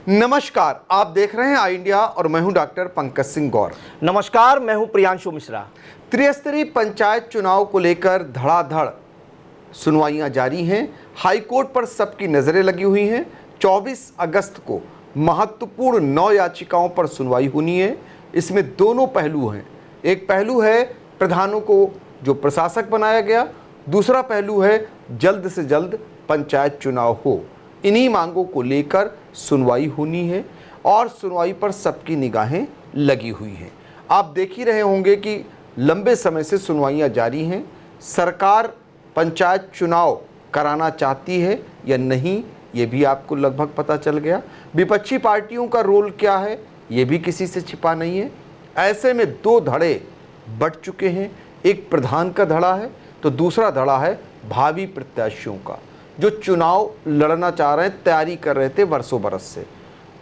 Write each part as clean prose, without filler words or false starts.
नमस्कार, आप देख रहे हैं आई इंडिया और मैं हूं डॉक्टर पंकज सिंह गौर। नमस्कार, मैं हूं प्रियांशु मिश्रा। त्रिस्तरीय पंचायत चुनाव को लेकर धड़ाधड़ सुनवाइयां जारी हैं। हाईकोर्ट पर सबकी नजरें लगी हुई हैं। 24 अगस्त को महत्वपूर्ण 9 याचिकाओं पर सुनवाई होनी है। इसमें दोनों पहलू हैं। एक पहलू है प्रधानों को जो प्रशासक बनाया गया, दूसरा पहलू है जल्द से जल्द पंचायत चुनाव हो। इन्हीं मांगों को लेकर सुनवाई होनी है और सुनवाई पर सबकी निगाहें लगी हुई हैं। आप देख ही रहे होंगे कि लंबे समय से सुनवाइयां जारी हैं। सरकार पंचायत चुनाव कराना चाहती है या नहीं, ये भी आपको लगभग पता चल गया। विपक्षी पार्टियों का रोल क्या है, ये भी किसी से छिपा नहीं है। ऐसे में दो धड़े बढ़ चुके हैं। एक प्रधान का धड़ा है तो दूसरा धड़ा है भावी प्रत्याशियों का, जो चुनाव लड़ना चाह रहे हैं, तैयारी कर रहे थे वर्षों बरस से।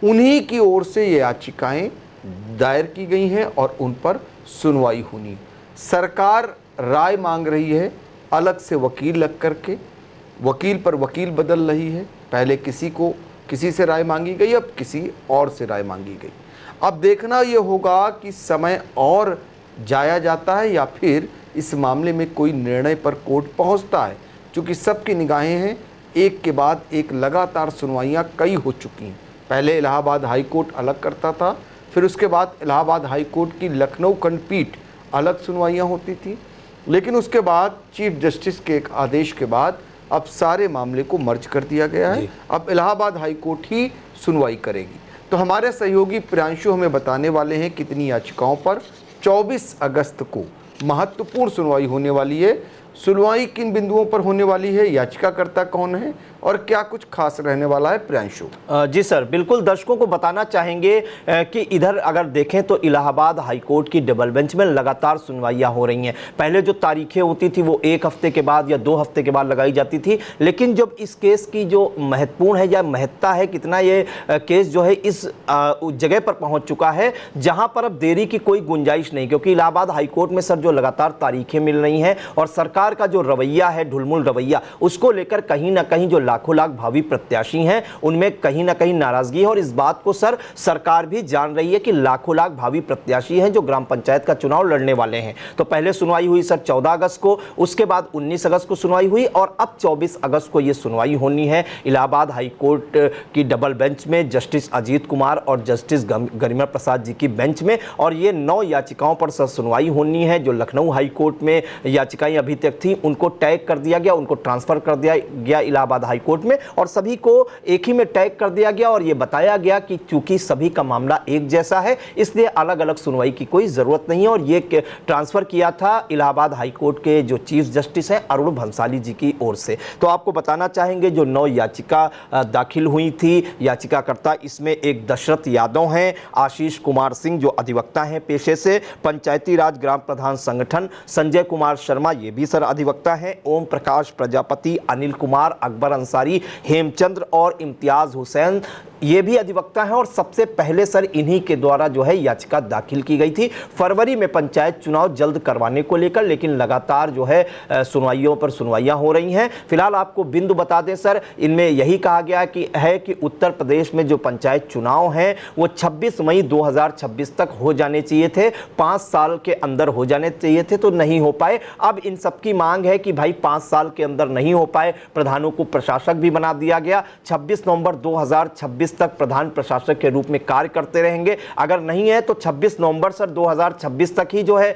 उन्हीं की ओर से ये याचिकाएं दायर की गई हैं और उन पर सुनवाई होनी। सरकार राय मांग रही है, अलग से वकील लग करके वकील पर वकील बदल रही है। पहले किसी से राय मांगी गई, अब किसी और से राय मांगी गई। अब देखना ये होगा कि समय और जाया जाता है या फिर इस मामले में कोई निर्णय पर कोर्ट पहुंचता है। क्योंकि सबकी निगाहें हैं, एक के बाद एक लगातार सुनवाइयां कई हो चुकी हैं। पहले इलाहाबाद हाई कोर्ट अलग करता था, फिर उसके बाद इलाहाबाद हाई कोर्ट की लखनऊ खंडपीठ अलग सुनवाइयां होती थी। लेकिन उसके बाद चीफ जस्टिस के एक आदेश के बाद अब सारे मामले को मर्ज कर दिया गया है। अब इलाहाबाद हाई कोर्ट ही सुनवाई करेगी। तो हमारे सहयोगी प्रियांशु हमें बताने वाले हैं कितनी याचिकाओं पर 24 अगस्त को महत्वपूर्ण सुनवाई होने वाली है। सुनवाई किन बिंदुओं पर होने वाली है, याचिकाकर्ता कौन है और क्या कुछ खास रहने वाला है, प्रियांशु? जी सर, बिल्कुल दर्शकों को बताना चाहेंगे कि इधर अगर देखें तो इलाहाबाद हाईकोर्ट की डबल बेंच में लगातार सुनवाइयां हो रही हैं। पहले जो तारीखें होती थी वो 1 हफ्ते के बाद या 2 हफ्ते के बाद लगाई जाती थी। लेकिन जब इस केस की जो महत्वपूर्ण है या महत्ता है, कितना ये केस जो है इस जगह पर पहुंच चुका है जहां पर अब देरी की कोई गुंजाइश नहीं, क्योंकि इलाहाबाद हाईकोर्ट में सर जो लगातार तारीखें मिल रही हैं और सरकार का जो रवैया है, ढुलमुल रवैया, उसको लेकर कहीं ना कहीं जो लाखों लाख भावी प्रत्याशी हैं उनमें कहीं ना कहीं नाराजगी है। और इस बात को सर सरकार भी जान रही है कि लाखों लाख भावी प्रत्याशी हैं जो ग्राम पंचायत का चुनाव लड़ने वाले हैं। तो पहले सुनवाई हुई सर 14 अगस्त को, उसके बाद 19 अगस्त को सुनवाई हुई और अब 24 अगस्त को यह सुनवाई होनी है इलाहाबाद हाईकोर्ट की डबल बेंच में, जस्टिस अजीत कुमार और जस्टिस गरिमा प्रसाद जी की बेंच में। और ये 9 याचिकाओं पर सर सुनवाई होनी है। जो लखनऊ हाईकोर्ट में याचिकाएं अभी तक थी उनको टैग कर दिया गया, उनको ट्रांसफर कर दिया गया इलाहाबाद हाईकोर्ट में और सभी को एक ही में टैग कर दिया गया। और यह बताया गया कि चूंकि सभी का मामला एक जैसा है इसलिए अलग अलग सुनवाई की कोई जरूरत नहीं है। और ये ट्रांसफर किया था इलाहाबाद हाईकोर्ट के जो चीफ जस्टिस हैं अरुण भंसाली जी की ओर से। तो आपको बताना चाहेंगे जो 9 याचिका दाखिल हुई थी, याचिकाकर्ता इसमें एक दशरथ यादव हैं, आशीष कुमार सिंह जो अधिवक्ता हैं पेशे से, पंचायती राज ग्राम प्रधान संगठन संजय कुमार शर्मा ये भी सर अधिवक्ता हैं, ओम प्रकाश प्रजापति, अनिल कुमार, अकबर अंसारी, हेमचंद्र और इम्तियाज हुसैन ये भी अधिवक्ता हैं। और सबसे पहले सर इन्हीं के द्वारा जो है याचिका दाखिल की गई थी फरवरी में पंचायत चुनाव जल्द करवाने को लेकर। लेकिन लगातार जो है सुनवाइयों पर सुनवाइयां हो रही हैं। फिलहाल आपको बिंदु बता दें सर, इनमें यही कहा गया कि उत्तर प्रदेश में जो पंचायत चुनाव हैं वो 26 मई 2026 तक हो जाने चाहिए थे, 5 साल के अंदर हो जाने चाहिए थे, तो नहीं हो पाए। अब इन सबकी मांग है कि भाई 5 साल के अंदर नहीं हो पाए, प्रधानों को प्रशासक भी बना दिया गया, 26 नवंबर 2026 तक प्रधान प्रशासक के रूप में कार्य करते रहेंगे। अगर नहीं है तो 26 नवंबर सर 2026 तक ही जो है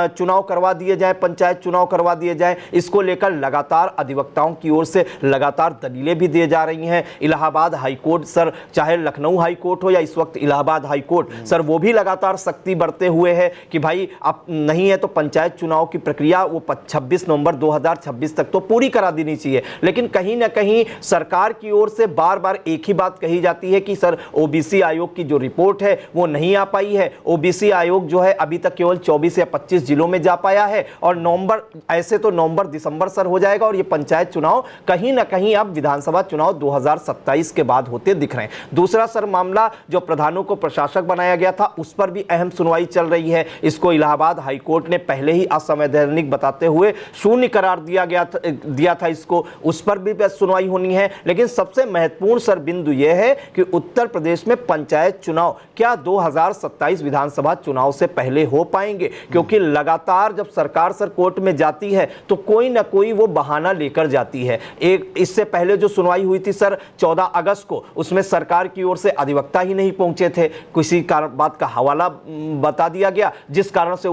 चुनाव करवा दिए जाए, पंचायत चुनाव करवा दिए जाए। इसको लेकर लगातार अधिवक्ताओं की ओर से लगातार दलीलें भी दी जा रही हैं। इलाहाबाद हाईकोर्ट सर, चाहे लखनऊ हाईकोर्ट हो या इस वक्त इलाहाबाद हाईकोर्ट सर, वो भी लगातार सख्ती बरते हुए है कि भाई अब नहीं है तो पंचायत चुनाव की प्रक्रिया वो 26 नवंबर 2026 तक तो पूरी करा देनी चाहिए। लेकिन कहीं ना कहीं सरकार की ओर से बार बार एक ही बात कही जाती है कि सर ओबीसी आयोग की जो रिपोर्ट है वो नहीं आ पाई है। ओबीसी आयोग जो है अभी तक केवल 24 या 25 जिलों में जा पाया है और नवंबर दिसंबर सर हो जाएगा और ये पंचायत चुनाव कहीं ना कहीं अब विधानसभा चुनाव 2027 के बाद होते दिख रहे हैं। दूसरा सर मामला जो प्रधानों को प्रशासक बनाया गया था उस पर भी अहम सुनवाई चल रही है। इसको इलाहाबाद हाईकोर्ट ने पहले ही असंवैधानिक बताते हुए शून्य करार दिया था इसको, उस पर भी सुनवाई होनी है। लेकिन सबसे महत्वपूर्ण सर बिंदु यह है है कि उत्तर प्रदेश में पंचायत चुनाव क्या 2027 विधानसभा चुनाव से पहले हो पाएंगे, क्योंकि लगातार जब सरकार कोर्ट में जाती है तो कोई ना कोई वो बहाना लेकर जाती है। एक इससे पहले जो सुनवाई हुई थी सर 14 अगस्त को, उसमें सरकार की ओर से अधिवक्ता ही नहीं पहुंचे थे, किसी कारण बात का हवाला बता दिया गया, जिस कारण से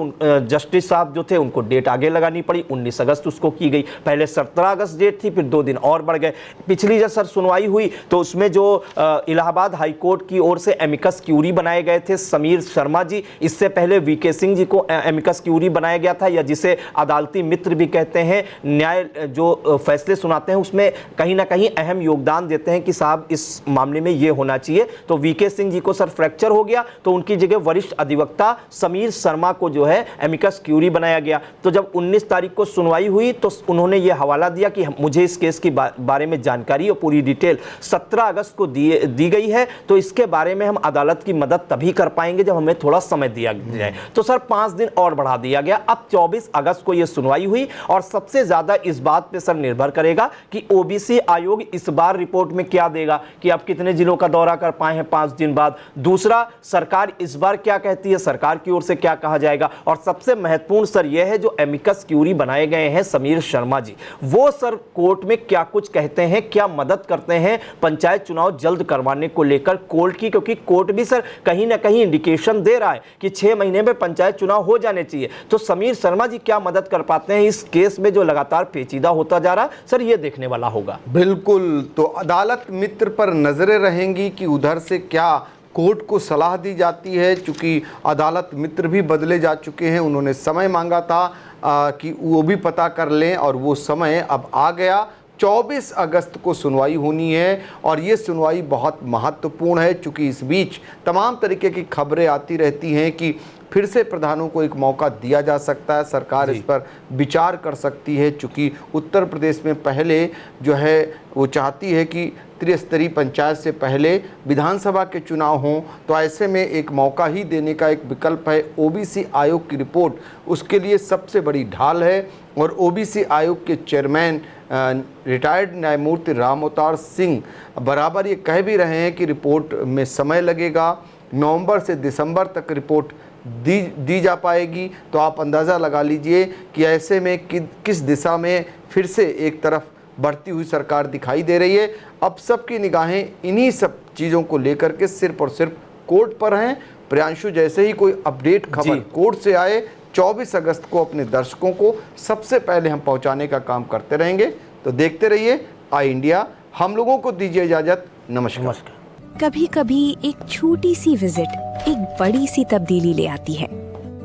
जस्टिस साहब जो थे उनको डेट आगे लगानी पड़ी, 19 अगस्त उसको की गई। पहले 17 अगस्त डेट थी, फिर 2 दिन और बढ़ गए। पिछली जब सर सुनवाई हुई तो उसमें जो इलाहाबाद हाई कोर्ट की ओर से एमिकस क्यूरी बनाए गए थे समीर शर्मा जी, इससे पहले वीके सिंह जी को एमिकस क्यूरी बनाया गया था, या जिसे अदालती मित्र भी कहते हैं, न्याय जो फैसले सुनाते हैं उसमें कहीं ना कहीं अहम योगदान देते हैं कि साहब इस मामले में ये होना चाहिए। तो वीके सिंह जी को सर फ्रैक्चर हो गया तो उनकी जगह वरिष्ठ अधिवक्ता समीर शर्मा को जो है एमिकस क्यूरी बनाया गया। तो जब 19 तारीख को सुनवाई हुई तो उन्होंने ये हवाला दिया कि मुझे इस केस के बारे में जानकारी और पूरी डिटेल 17 अगस्त को दी गई है, तो इसके बारे में हम अदालत की मदद तभी कर पाएंगे जब हमें थोड़ा समय दिया जाए। तो सर 5 दिन और बढ़ा दिया गया। अब 24 अगस्त को यह सुनवाई हुई और सबसे ज्यादा इस बात पे सर निर्भर करेगा कि ओबीसी आयोग इस बार रिपोर्ट में क्या देगा कि आप कितने जिलों का दौरा कर पाए हैं 5 दिन बाद। दूसरा, सरकार इस बार क्या कहती है, सरकार की ओर से क्या कहा जाएगा। और सबसे महत्वपूर्ण सर यह है जो एमिकस क्यूरी बनाए गए हैं समीर शर्मा जी, वो सर कोर्ट में क्या कुछ कहते हैं, क्या मदद करते हैं पंचायत चुनाव जल्द करवाने को लेकर कोर्ट की, क्योंकि कोर्ट भी सर कहीं ना कहीं इंडिकेशन दे रहा है कि 6 महीने में पंचायत चुनाव हो जाने चाहिए। तो समीर शर्मा जी क्या मदद कर पाते हैं इस केस में जो लगातार पेचीदा होता जा रहा है, सर ये देखने वाला होगा। बिल्कुल, तो अदालत मित्र पर नजरें रहेंगी कि उधर से क्या कोर्ट को सलाह दी जाती है, क्योंकि अदालत मित्र भी बदले जा चुके हैं। उन्होंने समय मांगा था कि वो भी पता कर लें और वो समय अब आ गया। 24 अगस्त को सुनवाई होनी है और ये सुनवाई बहुत महत्वपूर्ण है, क्योंकि इस बीच तमाम तरीके की खबरें आती रहती हैं कि फिर से प्रधानों को एक मौका दिया जा सकता है, सरकार इस पर विचार कर सकती है, क्योंकि उत्तर प्रदेश में पहले जो है वो चाहती है कि त्रिस्तरीय पंचायत से पहले विधानसभा के चुनाव हों। तो ऐसे में एक मौका ही देने का एक विकल्प है। ओबीसी आयोग की रिपोर्ट उसके लिए सबसे बड़ी ढाल है और ओबीसी आयोग के चेयरमैन रिटायर्ड न्यायमूर्ति राम अवतार सिंह बराबर ये कह भी रहे हैं कि रिपोर्ट में समय लगेगा, नवंबर से दिसंबर तक रिपोर्ट दी जा पाएगी। तो आप अंदाज़ा लगा लीजिए कि ऐसे में किस दिशा में फिर से एक तरफ बढ़ती हुई सरकार दिखाई दे रही है। अब सबकी निगाहें इन्हीं सब चीज़ों को लेकर के सिर्फ और सिर्फ कोर्ट पर हैं। प्रियांशु, जैसे ही कोई अपडेट खबर कोर्ट से आए 24 अगस्त को अपने दर्शकों को सबसे पहले हम पहुंचाने का काम करते रहेंगे। तो देखते रहिए आई इंडिया। हम लोगों को दीजिए इजाज़त। नमस्कार। कभी कभी एक छोटी सी विजिट एक बड़ी सी तब्दीली ले आती है,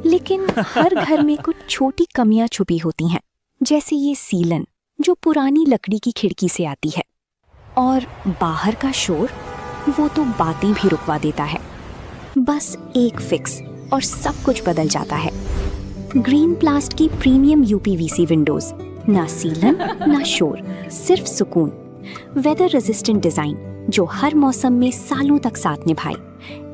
लेकिन हर घर में कुछ छोटी कमियां छुपी होती हैं, जैसे ये सीलन जो पुरानी लकड़ी की खिड़की से आती है, और बाहर का शोर वो तो बातें भी रुकवा देता है। बस एक फिक्स और सब कुछ बदल जाता है। ग्रीन प्लास्ट की प्रीमियम यूपीवीसी विंडोज, ना सीलन ना शोर, सिर्फ सुकून। वेदर रेजिस्टेंट डिजाइन जो हर मौसम में सालों तक साथ निभाए।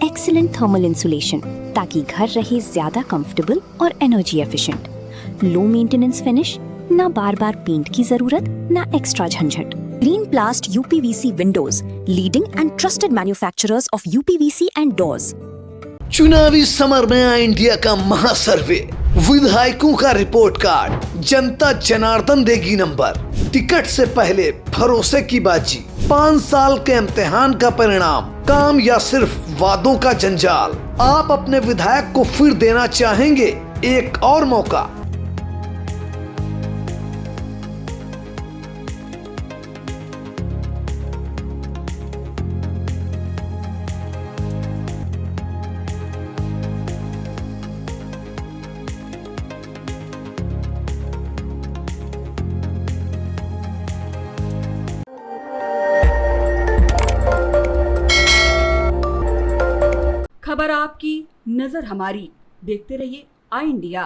एक्सीलेंट थर्मल इंसुलेशन ताकि घर रहे ज्यादा कंफर्टेबल और energy efficient. Low maintenance finish, ना बार बार पेंट की जरूरत, ना एक्स्ट्रा झंझट। Green प्लास्ट UPVC Windows, leading and trusted manufacturers of UPVC and doors. चुनावी समर में आई इंडिया का महासर्वे, विधायकों का रिपोर्ट कार्ड, जनता जनार्दन देगी नंबर, टिकट से पहले भरोसे की बाजी, 5 साल के इम्तिहान का परिणाम, काम या सिर्फ वादों का जंजाल। आप अपने विधायक को फिर देना चाहेंगे एक और मौका। खबर आपकी, नजर हमारी। देखते रहिए आई इंडिया।